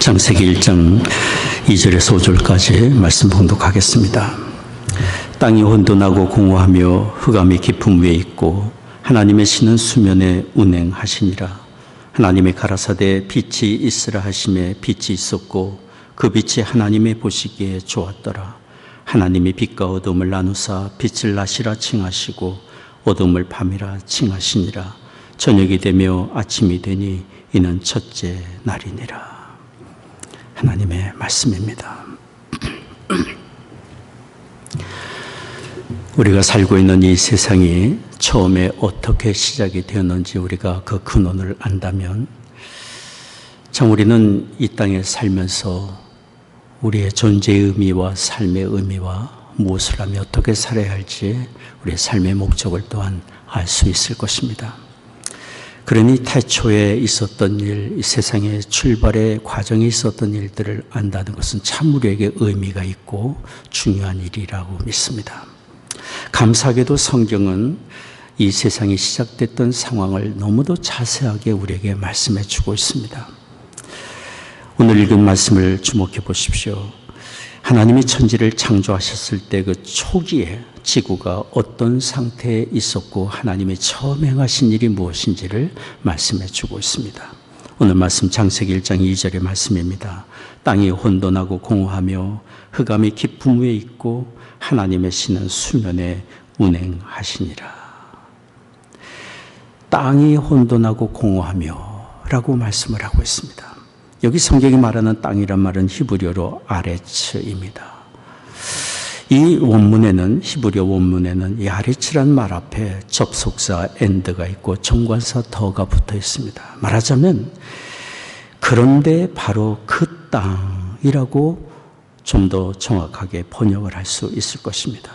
창세기 1장 2절에서 5절까지 말씀 봉독하겠습니다. 땅이 혼돈하고 공허하며 흑암이 깊음 위에 있고 하나님의 신은 수면에 운행하시니라. 하나님의 가라사대 빛이 있으라 하심에 빛이 있었고 그 빛이 하나님의 보시기에 좋았더라. 하나님이 빛과 어둠을 나누사 빛을 낮이라 칭하시고 어둠을 밤이라 칭하시니라. 저녁이 되며 아침이 되니 이는 첫째 날이니라. 하나님의 말씀입니다. 우리가 살고 있는 이 세상이 처음에 어떻게 시작이 되었는지 우리가 그 근원을 안다면 참 우리는 이 땅에 살면서 우리의 존재의 의미와 삶의 의미와 무엇을 하며 어떻게 살아야 할지 우리의 삶의 목적을 또한 알 수 있을 것입니다. 그러니 태초에 있었던 일, 이 세상의 출발의 과정에 있었던 일들을 안다는 것은 참 우리에게 의미가 있고 중요한 일이라고 믿습니다. 감사하게도 성경은 이 세상이 시작됐던 상황을 너무도 자세하게 우리에게 말씀해 주고 있습니다. 오늘 읽은 말씀을 주목해 보십시오. 하나님이 천지를 창조하셨을 때 그 초기에 지구가 어떤 상태에 있었고 하나님이 처음 행하신 일이 무엇인지를 말씀해 주고 있습니다. 오늘 말씀 창세기 1장 2절의 말씀입니다. 땅이 혼돈하고 공허하며 흑암이 깊음 위에 있고 하나님의 신은 수면에 운행하시니라. 땅이 혼돈하고 공허하며 라고 말씀을 하고 있습니다. 여기 성경이 말하는 땅이란 말은 히브리어로 아레츠입니다. 이 원문에는, 히브리어 원문에는 이 아레츠란 말 앞에 접속사 엔드가 있고 정관사 더가 붙어 있습니다. 말하자면 그런데 바로 그 땅이라고 좀 더 정확하게 번역을 할 수 있을 것입니다.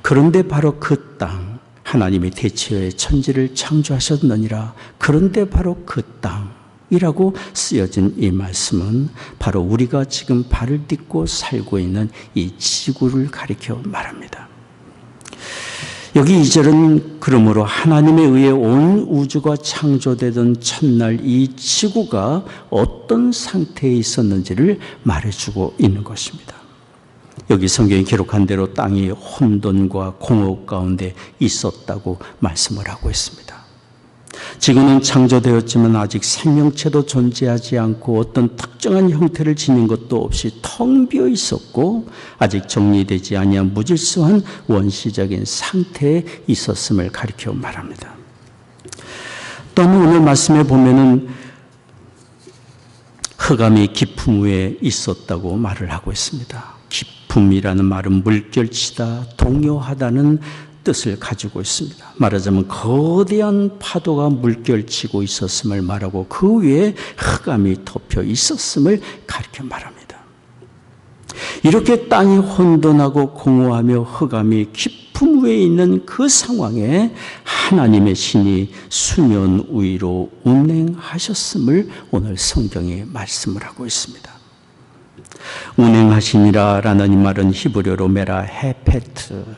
그런데 바로 그 땅, 하나님이 대체의 천지를 창조하셨느니라. 그런데 바로 그 땅이라고 쓰여진 이 말씀은 바로 우리가 지금 발을 딛고 살고 있는 이 지구를 가리켜 말합니다. 여기 2절은 그러므로 하나님에 의해 온 우주가 창조되던 첫날 이 지구가 어떤 상태에 있었는지를 말해주고 있는 것입니다. 여기 성경이 기록한 대로 땅이 혼돈과 공허 가운데 있었다고 말씀을 하고 있습니다. 지구는 창조되었지만 아직 생명체도 존재하지 않고 어떤 특정한 형태를 지닌 것도 없이 텅 비어 있었고 아직 정리되지 아니한 무질서한 원시적인 상태에 있었음을 가리켜 말합니다. 또한 오늘 말씀에 보면은 흑암이 깊음 위에 있었다고 말을 하고 있습니다. 깊음이라는 말은 물결치다, 동요하다는 뜻을 가지고 있습니다. 말하자면 거대한 파도가 물결치고 있었음을 말하고 그 위에 흑암이 덮여 있었음을 가리켜 말합니다. 이렇게 땅이 혼돈하고 공허하며 흑암이 깊음 위에 있는 그 상황에 하나님의 신이 수면 위로 운행하셨음을 오늘 성경이 말씀을 하고 있습니다. 운행하시니라 라는 이 말은 히브리어로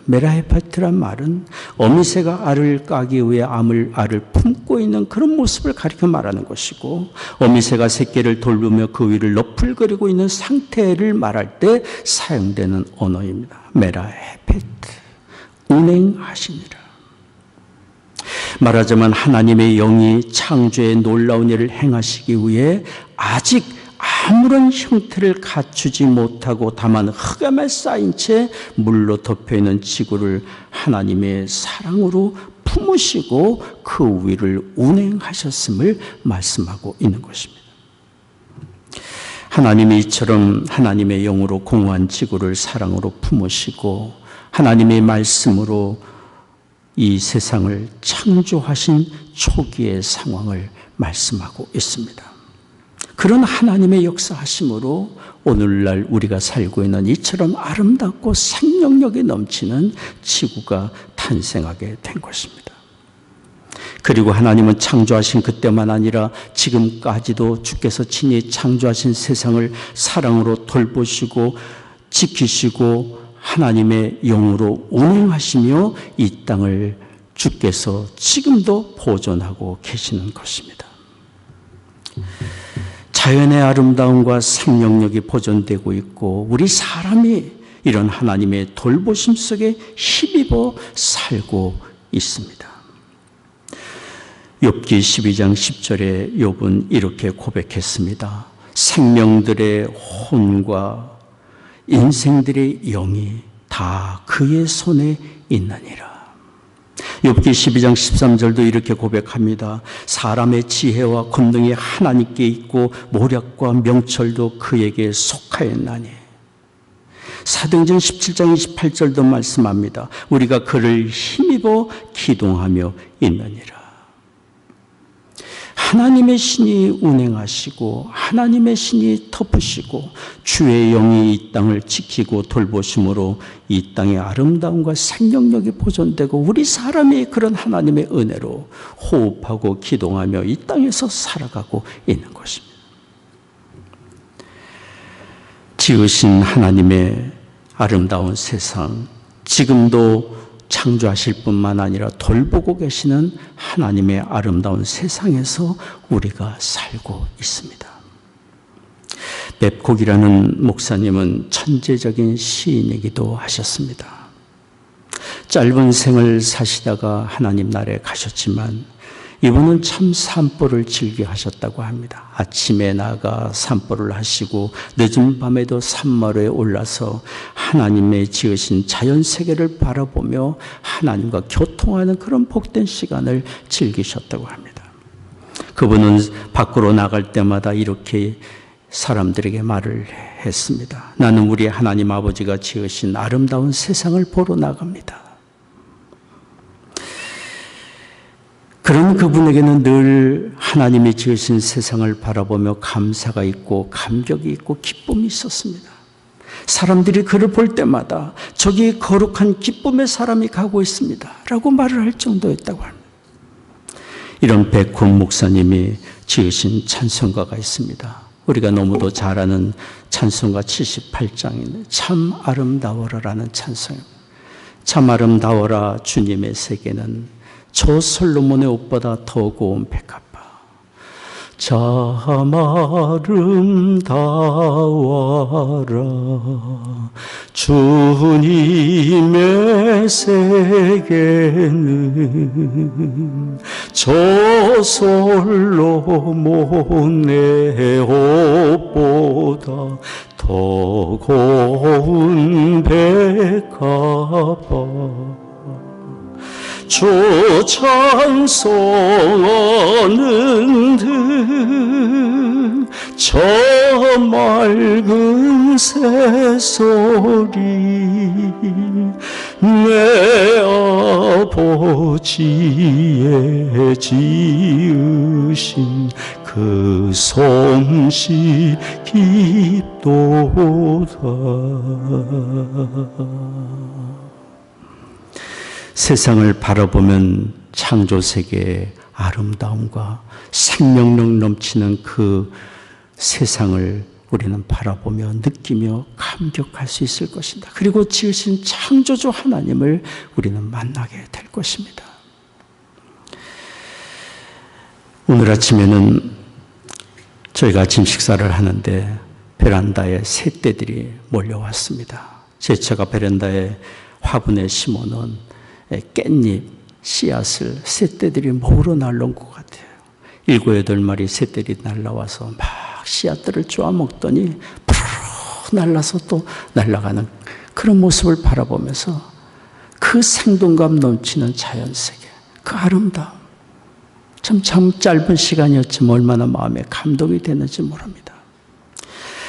메라헤페트란 말은 어미새가 알을 까기 위해 알을 품고 있는 그런 모습을 가리켜 말하는 것이고 어미새가 새끼를 돌보며 그 위를 너풀거리고 있는 상태를 말할 때 사용되는 언어입니다. 메라헤페트, 운행하시니라. 말하자면 하나님의 영이 창조의 놀라운 일을 행하시기 위해 아직 아무런 형태를 갖추지 못하고 다만 흑암에 쌓인 채 물로 덮여있는 지구를 하나님의 사랑으로 품으시고 그 위를 운행하셨음을 말씀하고 있는 것입니다. 하나님이 이처럼 하나님의 영으로 공허한 지구를 사랑으로 품으시고 하나님의 말씀으로 이 세상을 창조하신 초기의 상황을 말씀하고 있습니다. 그런 하나님의 역사하심으로 오늘날 우리가 살고 있는 이처럼 아름답고 생명력이 넘치는 지구가 탄생하게 된 것입니다. 그리고 하나님은 창조하신 그때만 아니라 지금까지도 주께서 친히 창조하신 세상을 사랑으로 돌보시고 지키시고 하나님의 영으로 운행하시며 이 땅을 주께서 지금도 보존하고 계시는 것입니다. 자연의 아름다움과 생명력이 보존되고 있고 우리 사람이 이런 하나님의 돌보심 속에 힘입어 살고 있습니다. 욥기 12장 10절에 욥은 이렇게 고백했습니다. 생명들의 혼과 인생들의 영이 다 그의 손에 있느니라. 욥기 12장 13절도 이렇게 고백합니다. 사람의 지혜와 권능이 하나님께 있고 모략과 명철도 그에게 속하였나니. 사도행전 17장 28절도 말씀합니다. 우리가 그를 힘입어 기동하며 있느니라. 하나님의 신이 운행하시고 하나님의 신이 덮으시고 주의 영이 이 땅을 지키고 돌보심으로 이 땅의 아름다움과 생명력이 보존되고 우리 사람이 그런 하나님의 은혜로 호흡하고 기동하며 이 땅에서 살아가고 있는 것입니다. 지으신 하나님의 아름다운 세상, 지금도 창조하실 뿐만 아니라 돌보고 계시는 하나님의 아름다운 세상에서 우리가 살고 있습니다. 맵콕이라는 목사님은 천재적인 시인이기도 하셨습니다. 짧은 생을 사시다가 하나님 나라에 가셨지만 이분은 참 산보를 즐겨 하셨다고 합니다. 아침에 나가 산보를 하시고 늦은 밤에도 산마루에 올라서 하나님의 지으신 자연세계를 바라보며 하나님과 교통하는 그런 복된 시간을 즐기셨다고 합니다. 그분은 밖으로 나갈 때마다 이렇게 사람들에게 말을 했습니다. 나는 우리 하나님 아버지가 지으신 아름다운 세상을 보러 나갑니다. 그런 그분에게는 늘 하나님이 지으신 세상을 바라보며 감사가 있고 감격이 있고 기쁨이 있었습니다. 사람들이 그를 볼 때마다 저기 거룩한 기쁨의 사람이 가고 있습니다 라고 말을 할 정도였다고 합니다. 이런 백훈 목사님이 지으신 찬송가가 있습니다. 우리가 너무도 잘 아는 찬송가 78장인데 참 아름다워라라는 찬송입니다. 참 아름다워라 주님의 세계는 저 솔로몬의 옷보다 더 고운 백합화. 참 아름다워라 주님의 세계는 저 솔로몬의 옷보다 더 고운 백합화. 주 찬송하는 듯저 맑은 새소리 내 아버지의 지으신 그 솜씨 깊도다. 세상을 바라보면 창조세계의 아름다움과 생명력 넘치는 그 세상을 우리는 바라보며 느끼며 감격할 수 있을 것입니다. 그리고 지으신 창조주 하나님을 우리는 만나게 될 것입니다. 오늘 아침에는 저희가 아침 식사를 하는데 베란다에 새떼들이 몰려왔습니다. 제 차가 베란다에 화분에 심어놓은 깻잎, 씨앗을 새떼들이 먹으러 날라온 것 같아요. 7, 8마리 새떼들이 날라와서 막 씨앗들을 쪼아먹더니 푸르르 날라서 또 날아가는 그런 모습을 바라보면서 그 생동감 넘치는 자연세계, 그 아름다움, 참 짧은 시간이었지만 얼마나 마음에 감동이 되는지 모릅니다.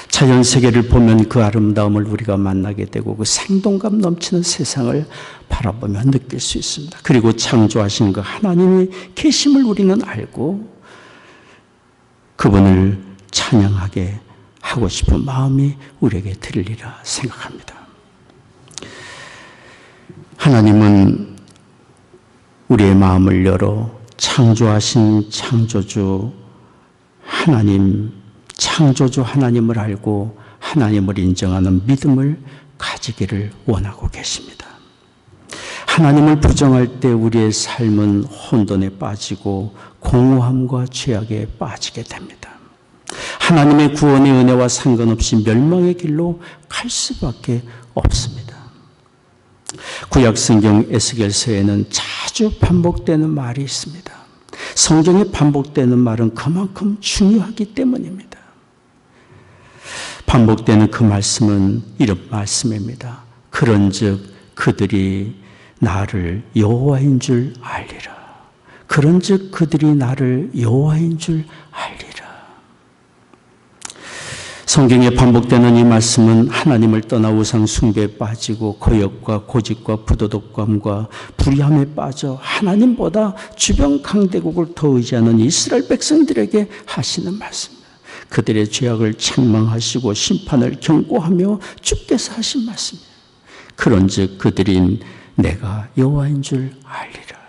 자연세계를 보면 그 아름다움을 우리가 만나게 되고 그 생동감 넘치는 세상을 바라보며 느낄 수 있습니다. 그리고 창조하신 그 하나님이 계심을 우리는 알고 그분을 찬양하게 하고 싶은 마음이 우리에게 들리리라 생각합니다. 하나님은 우리의 마음을 열어 창조하신 창조주 하나님을 알고 하나님을 인정하는 믿음을 가지기를 원하고 계십니다. 하나님을 부정할 때 우리의 삶은 혼돈에 빠지고 공허함과 죄악에 빠지게 됩니다. 하나님의 구원의 은혜와 상관없이 멸망의 길로 갈 수밖에 없습니다. 구약성경 에스겔서에는 자주 반복되는 말이 있습니다. 성경에 반복되는 말은 그만큼 중요하기 때문입니다. 반복되는 그 말씀은 이런 말씀입니다. 그런즉 그들이 나를 여호와인 줄 알리라. 그런즉 그들이 나를 여호와인 줄 알리라. 성경에 반복되는 이 말씀은 하나님을 떠나 우상 숭배에 빠지고 거역과 고집과 부도덕감과 불의함에 빠져 하나님보다 주변 강대국을 더 의지하는 이스라엘 백성들에게 하시는 말씀입니다. 그들의 죄악을 책망하시고 심판을 경고하며 주께서 하신 말씀입니다. 그런즉 그들인 내가 여호와인 줄 알리라.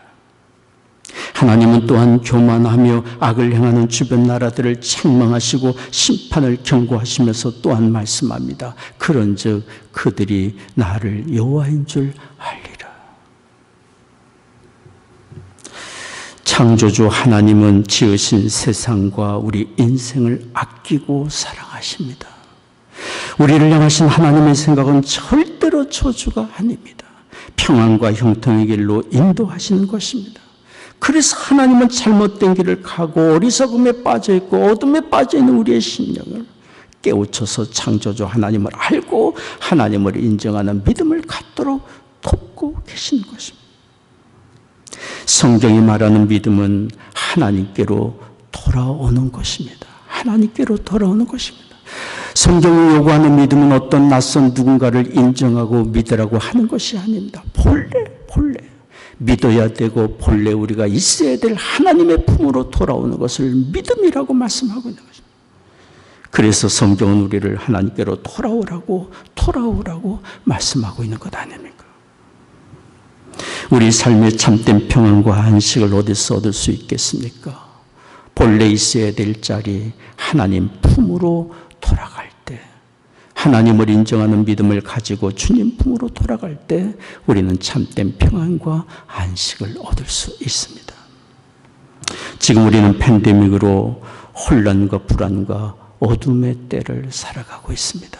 하나님은 또한 교만하며 악을 행하는 주변 나라들을 책망하시고 심판을 경고하시면서 또한 말씀합니다. 그런즉 그들이 나를 여호와인 줄 알리라. 창조주 하나님은 지으신 세상과 우리 인생을 아끼고 사랑하십니다. 우리를 향하신 하나님의 생각은 절대로 저주가 아닙니다. 평안과 형통의 길로 인도하시는 것입니다. 그래서 하나님은 잘못된 길을 가고 어리석음에 빠져있고 어둠에 빠져있는 우리의 심령을 깨우쳐서 창조주 하나님을 알고 하나님을 인정하는 믿음을 갖도록 돕고 계시는 것입니다. 성경이 말하는 믿음은 하나님께로 돌아오는 것입니다. 하나님께로 돌아오는 것입니다. 성경이 요구하는 믿음은 어떤 낯선 누군가를 인정하고 믿으라고 하는 것이 아닙니다. 본래 믿어야 되고 본래 우리가 있어야 될 하나님의 품으로 돌아오는 것을 믿음이라고 말씀하고 있는 것입니다. 그래서 성경은 우리를 하나님께로 돌아오라고 말씀하고 있는 것 아닙니까? 우리 삶의 참된 평안과 안식을 어디서 얻을 수 있겠습니까? 본래 있어야 될 자리 하나님 품으로 돌아갈 때, 하나님을 인정하는 믿음을 가지고 주님 품으로 돌아갈 때 우리는 참된 평안과 안식을 얻을 수 있습니다. 지금 우리는 팬데믹으로 혼란과 불안과 어둠의 때를 살아가고 있습니다.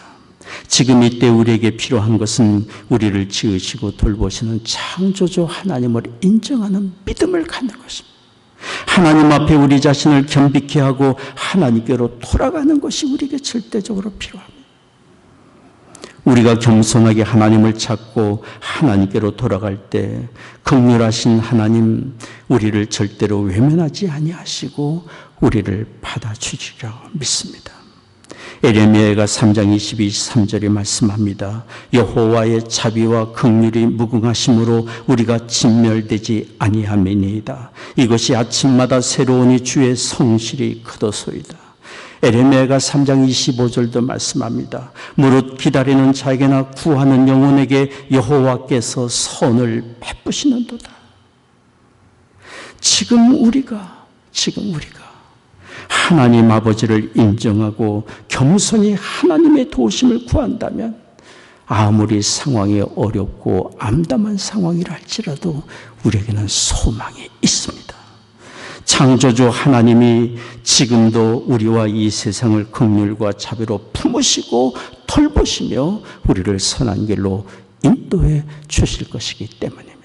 지금 이때 우리에게 필요한 것은 우리를 지으시고 돌보시는 창조주 하나님을 인정하는 믿음을 갖는 것입니다. 하나님 앞에 우리 자신을 겸비케 하고 하나님께로 돌아가는 것이 우리에게 절대적으로 필요합니다. 우리가 겸손하게 하나님을 찾고 하나님께로 돌아갈 때 긍휼하신 하나님 우리를 절대로 외면하지 아니하시고 우리를 받아주시리라 믿습니다. 에레미야가 3장 22, 23절에 말씀합니다. 여호와의 자비와 긍휼이 무궁하심으로 우리가 진멸되지 아니함이니이다. 이것이 아침마다 새로우니 주의 성실이 크도소이다. 에레미야가 3장 25절도 말씀합니다. 무릇 기다리는 자에게나 구하는 영혼에게 여호와께서 선을 베푸시는도다. 지금 우리가 하나님 아버지를 인정하고 겸손히 하나님의 도우심을 구한다면 아무리 상황이 어렵고 암담한 상황이라 할지라도 우리에게는 소망이 있습니다. 창조주 하나님이 지금도 우리와 이 세상을 긍휼과 자비로 품으시고 돌보시며 우리를 선한 길로 인도해 주실 것이기 때문입니다.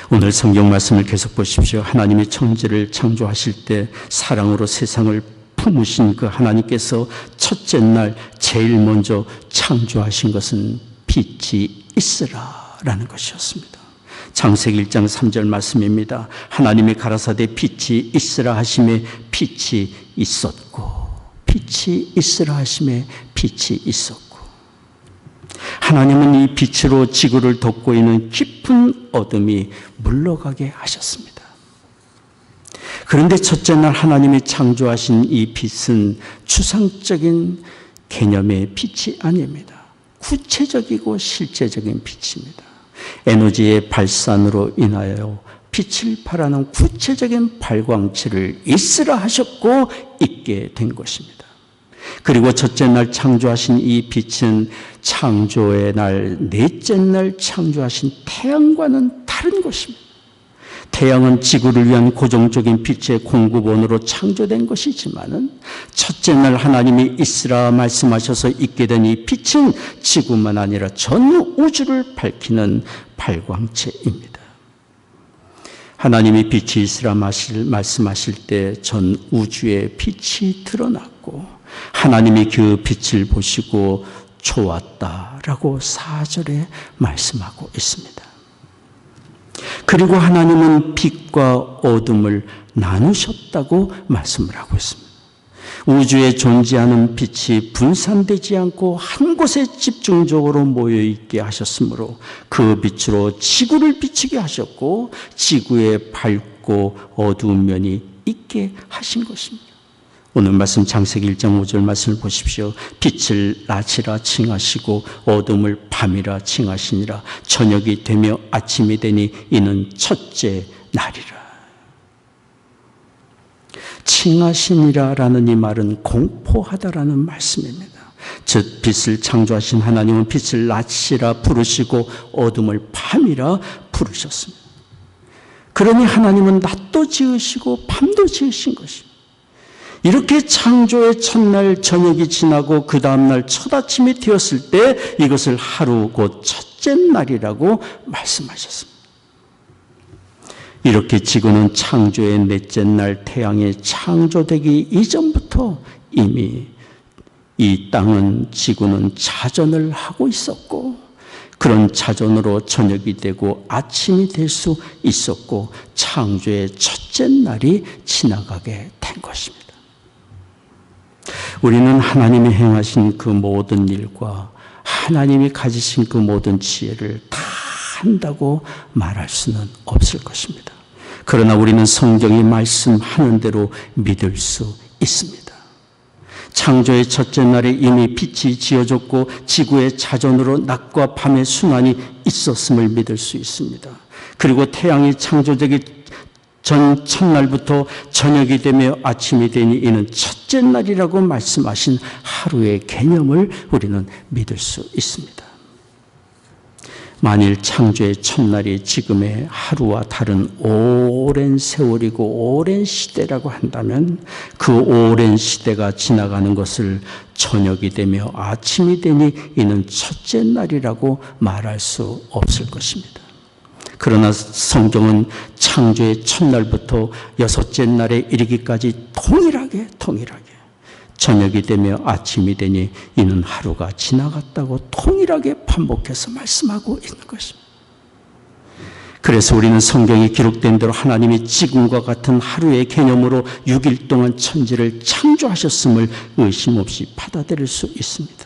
오늘 성경 말씀을 계속 보십시오. 하나님이 천지를 창조하실 때 사랑으로 세상을 품으신 그 하나님께서 첫째 날 제일 먼저 창조하신 것은 빛이 있으라라는 것이었습니다. 창세기 1장 3절 말씀입니다. 하나님이 가라사대 빛이 있으라 하심에 빛이 있었고, 빛이 있으라 하심에 빛이 있었고, 하나님은 이 빛으로 지구를 덮고 있는 깊은 어둠이 물러가게 하셨습니다. 그런데 첫째 날 하나님이 창조하신 이 빛은 추상적인 개념의 빛이 아닙니다. 구체적이고 실제적인 빛입니다. 에너지의 발산으로 인하여 빛을 발하는 구체적인 발광체를 있으라 하셨고 있게 된 것입니다. 그리고 첫째 날 창조하신 이 빛은 창조의 날 넷째 날 창조하신 태양과는 다른 것입니다. 태양은 지구를 위한 고정적인 빛의 공급원으로 창조된 것이지만은 첫째 날 하나님이 있으라 말씀하셔서 있게 된 이 빛은 지구만 아니라 전 우주를 밝히는 발광체입니다. 하나님이 빛이 있으라 말씀하실 때 전 우주에 빛이 드러났고 하나님이 그 빛을 보시고 좋았다라고 4절에 말씀하고 있습니다. 그리고 하나님은 빛과 어둠을 나누셨다고 말씀을 하고 있습니다. 우주에 존재하는 빛이 분산되지 않고 한 곳에 집중적으로 모여있게 하셨으므로 그 빛으로 지구를 비치게 하셨고 지구에 밝고 어두운 면이 있게 하신 것입니다. 오늘 말씀 창세기 1장 5절 말씀을 보십시오. 빛을 낮이라 칭하시고 어둠을 밤이라 칭하시니라. 저녁이 되며 아침이 되니 이는 첫째 날이라. 칭하시니라라는 이 말은 공포하다라는 말씀입니다. 즉 빛을 창조하신 하나님은 빛을 낮이라 부르시고 어둠을 밤이라 부르셨습니다. 그러니 하나님은 낮도 지으시고 밤도 지으신 것입니다. 이렇게 창조의 첫날 저녁이 지나고 그 다음날 첫 아침이 되었을 때 이것을 하루 곧 첫째 날이라고 말씀하셨습니다. 이렇게 지구는 창조의 넷째 날 태양이 창조되기 이전부터 이미 이 땅은 지구는 자전을 하고 있었고 그런 자전으로 저녁이 되고 아침이 될 수 있었고 창조의 첫째 날이 지나가게 된 것입니다. 우리는 하나님이 행하신 그 모든 일과 하나님이 가지신 그 모든 지혜를 다 한다고 말할 수는 없을 것입니다. 그러나 우리는 성경이 말씀하는 대로 믿을 수 있습니다. 창조의 첫째 날에 이미 빛이 지어졌고 지구의 자전으로 낮과 밤의 순환이 있었음을 믿을 수 있습니다. 그리고 태양이 창조되기 전 첫날부터 저녁이 되며 아침이 되니 이는 첫째 날이라고 말씀하신 하루의 개념을 우리는 믿을 수 있습니다. 만일 창조의 첫날이 지금의 하루와 다른 오랜 세월이고 오랜 시대라고 한다면 그 오랜 시대가 지나가는 것을 저녁이 되며 아침이 되니 이는 첫째 날이라고 말할 수 없을 것입니다. 그러나 성경은 창조의 첫날부터 여섯째 날에 이르기까지 동일하게 저녁이 되며 아침이 되니 이는 하루가 지나갔다고 동일하게 반복해서 말씀하고 있는 것입니다. 그래서 우리는 성경이 기록된 대로 하나님이 지금과 같은 하루의 개념으로 6일 동안 천지를 창조하셨음을 의심 없이 받아들일 수 있습니다.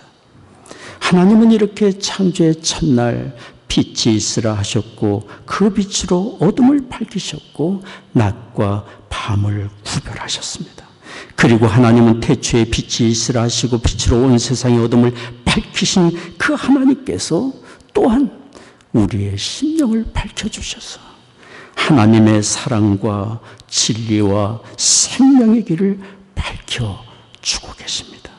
하나님은 이렇게 창조의 첫날 빛이 있으라 하셨고 그 빛으로 어둠을 밝히셨고 낮과 밤을 구별하셨습니다. 그리고 하나님은 태초에 빛이 있으라 하시고 빛으로 온 세상의 어둠을 밝히신 그 하나님께서 또한 우리의 심령을 밝혀주셔서 하나님의 사랑과 진리와 생명의 길을 밝혀주고 계십니다.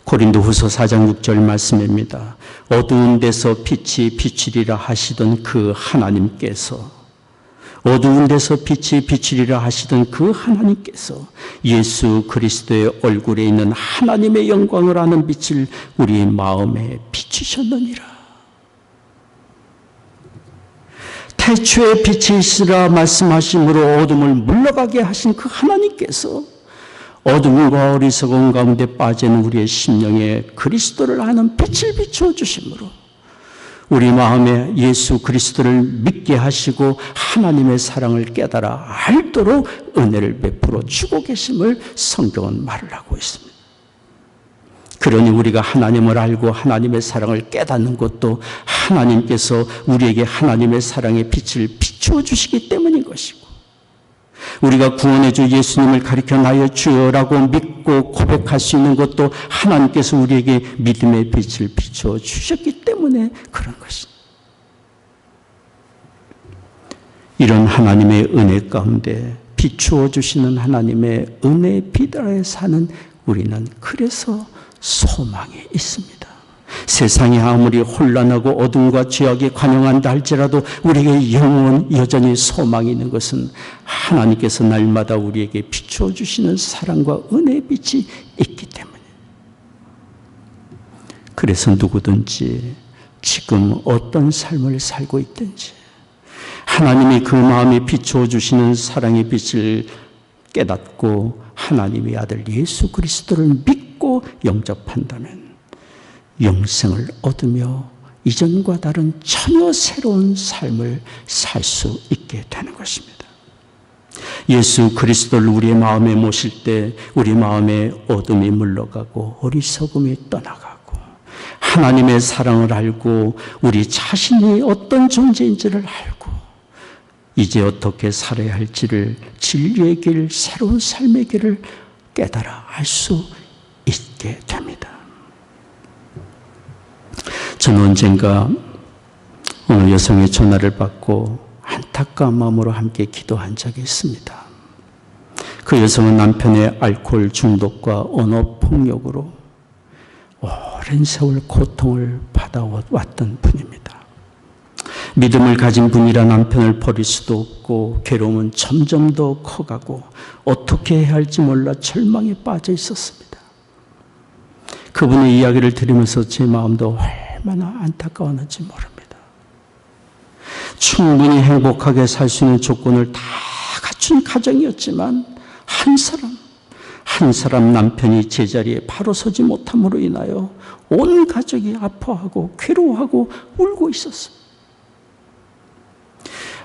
고린도후서 4장 6절 말씀입니다. 어두운 데서 빛이 비추리라 하시던 그 하나님께서 어두운 데서 빛이 비추리라 하시던 그 하나님께서 예수 그리스도의 얼굴에 있는 하나님의 영광을 아는 빛을 우리 마음에 비추셨느니라. 태초에 빛이 있으라 말씀하심으로 어둠을 물러가게 하신 그 하나님께서 어둠과 어리석은 가운데 빠진 우리의 심령에 그리스도를 아는 빛을 비추어 주심으로 우리 마음에 예수 그리스도를 믿게 하시고 하나님의 사랑을 깨달아 알도록 은혜를 베풀어 주고 계심을 성경은 말을 하고 있습니다. 그러니 우리가 하나님을 알고 하나님의 사랑을 깨닫는 것도 하나님께서 우리에게 하나님의 사랑의 빛을 비추어 주시기 때문인 것이고 우리가 구원의 주 예수님을 가리켜 나의 주여라고 믿고 고백할 수 있는 것도 하나님께서 우리에게 믿음의 빛을 비추어 주셨기 때문에 그런 것입니다. 이런 하나님의 은혜 가운데 비추어 주시는 하나님의 은혜의 빛 아래 사는 우리는 그래서 소망이 있습니다. 세상이 아무리 혼란하고 어둠과 죄악에 관영한다 할지라도 우리에게 여전히 소망이 있는 것은 하나님께서 날마다 우리에게 비추어 주시는 사랑과 은혜의 빛이 있기 때문에. 그래서 누구든지 지금 어떤 삶을 살고 있든지 하나님이 그 마음에 비추어 주시는 사랑의 빛을 깨닫고 하나님의 아들 예수 그리스도를 믿고 영접한다면 영생을 얻으며 이전과 다른 전혀 새로운 삶을 살 수 있게 되는 것입니다. 예수 그리스도를 우리의 마음에 모실 때 우리 마음에 어둠이 물러가고 어리석음이 떠나가고 하나님의 사랑을 알고 우리 자신이 어떤 존재인지를 알고 이제 어떻게 살아야 할지를 진리의 길, 새로운 삶의 길을 깨달아 알 수 있게 됩니다. 저는 언젠가 어느 여성의 전화를 받고 안타까운 마음으로 함께 기도한 적이 있습니다. 그 여성은 남편의 알코올 중독과 언어 폭력으로 오랜 세월 고통을 받아왔던 분입니다. 믿음을 가진 분이라 남편을 버릴 수도 없고 괴로움은 점점 더 커가고 어떻게 해야 할지 몰라 절망에 빠져 있었습니다. 그분의 이야기를 들으면서 제 마음도 얼마나 안타까웠는지 모릅니다. 충분히 행복하게 살 수 있는 조건을 다 갖춘 가정이었지만 한 사람 남편이 제자리에 바로 서지 못함으로 인하여 온 가족이 아파하고 괴로워하고 울고 있었습니다.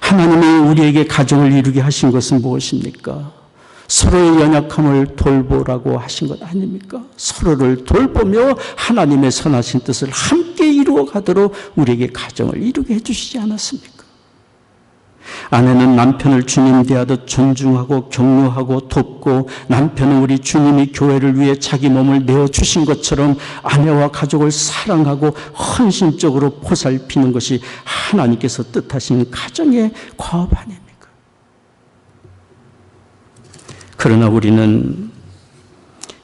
하나님이 우리에게 가정을 이루게 하신 것은 무엇입니까? 서로의 연약함을 돌보라고 하신 것 아닙니까? 서로를 돌보며 하나님의 선하신 뜻을 함께 이루어 가도록 우리에게 가정을 이루게 해주시지 않았습니까? 아내는 남편을 주님 대하듯 존중하고 격려하고 돕고 남편은 우리 주님이 교회를 위해 자기 몸을 내어주신 것처럼 아내와 가족을 사랑하고 헌신적으로 보살피는 것이 하나님께서 뜻하신 가정의 과업 아닙니까? 그러나 우리는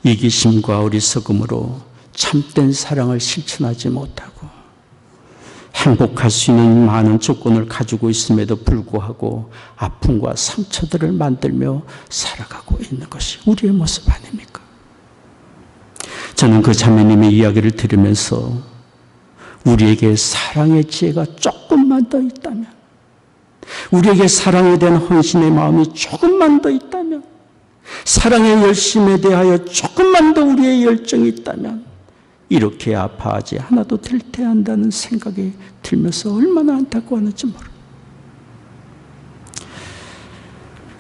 이기심과 어리석음으로 참된 사랑을 실천하지 못하고 행복할 수 있는 많은 조건을 가지고 있음에도 불구하고 아픔과 상처들을 만들며 살아가고 있는 것이 우리의 모습 아닙니까? 저는 그 자매님의 이야기를 들으면서 우리에게 사랑의 지혜가 조금만 더 있다면, 우리에게 사랑에 대한 헌신의 마음이 조금만 더 있다면, 사랑의 열심에 대하여 조금만 더 우리의 열정이 있다면 이렇게 아파하지 않아도 될 테 한다는 생각이 들면서 얼마나 안타까웠는지 모릅니다.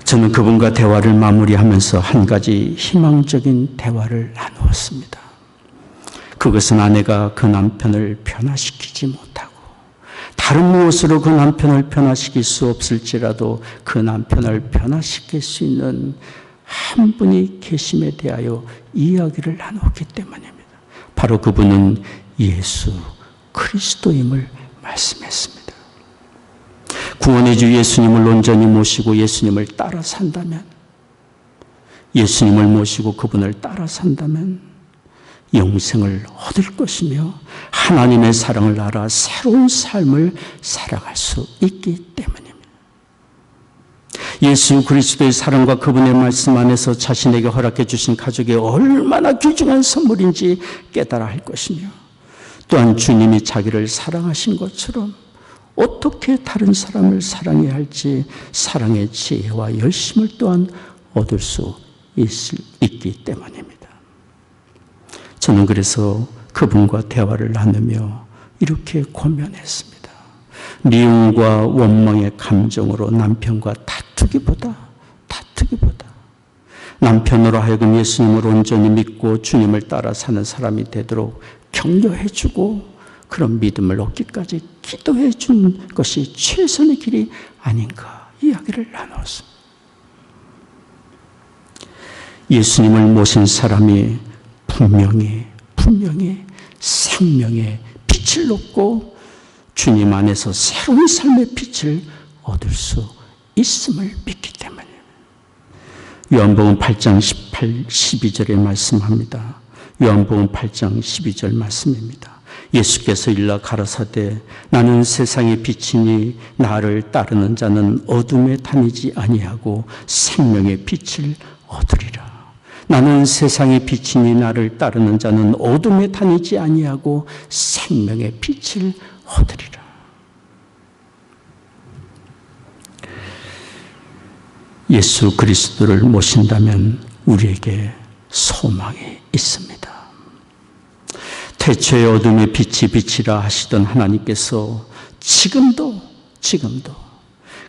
저는 그분과 대화를 마무리하면서 한 가지 희망적인 대화를 나누었습니다. 그것은 아내가 그 남편을 변화시키지 못하고 다른 무엇으로 그 남편을 변화시킬 수 없을지라도 그 남편을 변화시킬 수 있는 한 분이 계심에 대하여 이야기를 나누었기 때문입니다. 바로 그분은 예수 그리스도임을 말씀했습니다. 구원의 주 예수님을 온전히 모시고 예수님을 따라 산다면, 예수님을 모시고 그분을 따라 산다면 영생을 얻을 것이며 하나님의 사랑을 알아 새로운 삶을 살아갈 수 있기 때문입니다. 예수 그리스도의 사랑과 그분의 말씀 안에서 자신에게 허락해 주신 가족이 얼마나 귀중한 선물인지 깨달아 할 것이며, 또한 주님이 자기를 사랑하신 것처럼 어떻게 다른 사람을 사랑해야 할지 사랑의 지혜와 열심을 또한 얻을 수 있기 때문입니다. 저는 그래서 그분과 대화를 나누며 이렇게 고민했습니다. 미움과 원망의 감정으로 남편과 다투기보다 남편으로 하여금 예수님을 온전히 믿고 주님을 따라 사는 사람이 되도록 격려해주고 그런 믿음을 얻기까지 기도해 준 것이 최선의 길이 아닌가 이야기를 나누었습니다. 예수님을 모신 사람이 분명히 생명의 빛을 얻고 주님 안에서 새로운 삶의 빛을 얻을 수 있음을 믿기 때문에 요한복음 8장 18, 12절에 말씀합니다. 요한복음 8장 12절 말씀입니다. 예수께서 일러 가라사대 나는 세상의 빛이니 나를 따르는 자는 어둠에 다니지 아니하고 생명의 빛을 얻으리라. 나는 세상의 빛이니 나를 따르는 자는 어둠에 다니지 아니하고 생명의 빛을 얻으리라. 예수 그리스도를 모신다면 우리에게 소망이 있습니다. 태초에 어둠의 빛이 빛이라 하시던 하나님께서 지금도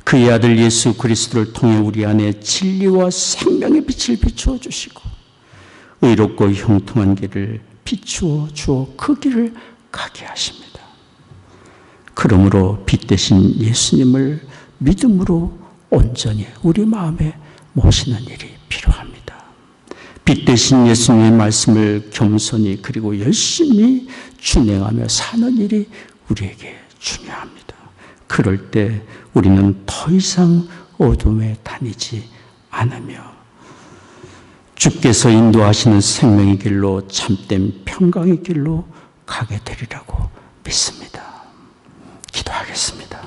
그의 아들 예수 그리스도를 통해 우리 안에 진리와 생명의 빛을 비추어 주시고 의롭고 형통한 길을 비추어 주어 그 길을 가게 하십니다. 그러므로 빛 대신 예수님을 믿음으로 온전히 우리 마음에 모시는 일이 필요합니다. 빛 대신 예수님의 말씀을 겸손히 그리고 열심히 준행하며 사는 일이 우리에게 중요합니다. 그럴 때 우리는 더 이상 어둠에 다니지 않으며 주께서 인도하시는 생명의 길로 참된 평강의 길로 가게 되리라고 믿습니다. 기도하겠습니다.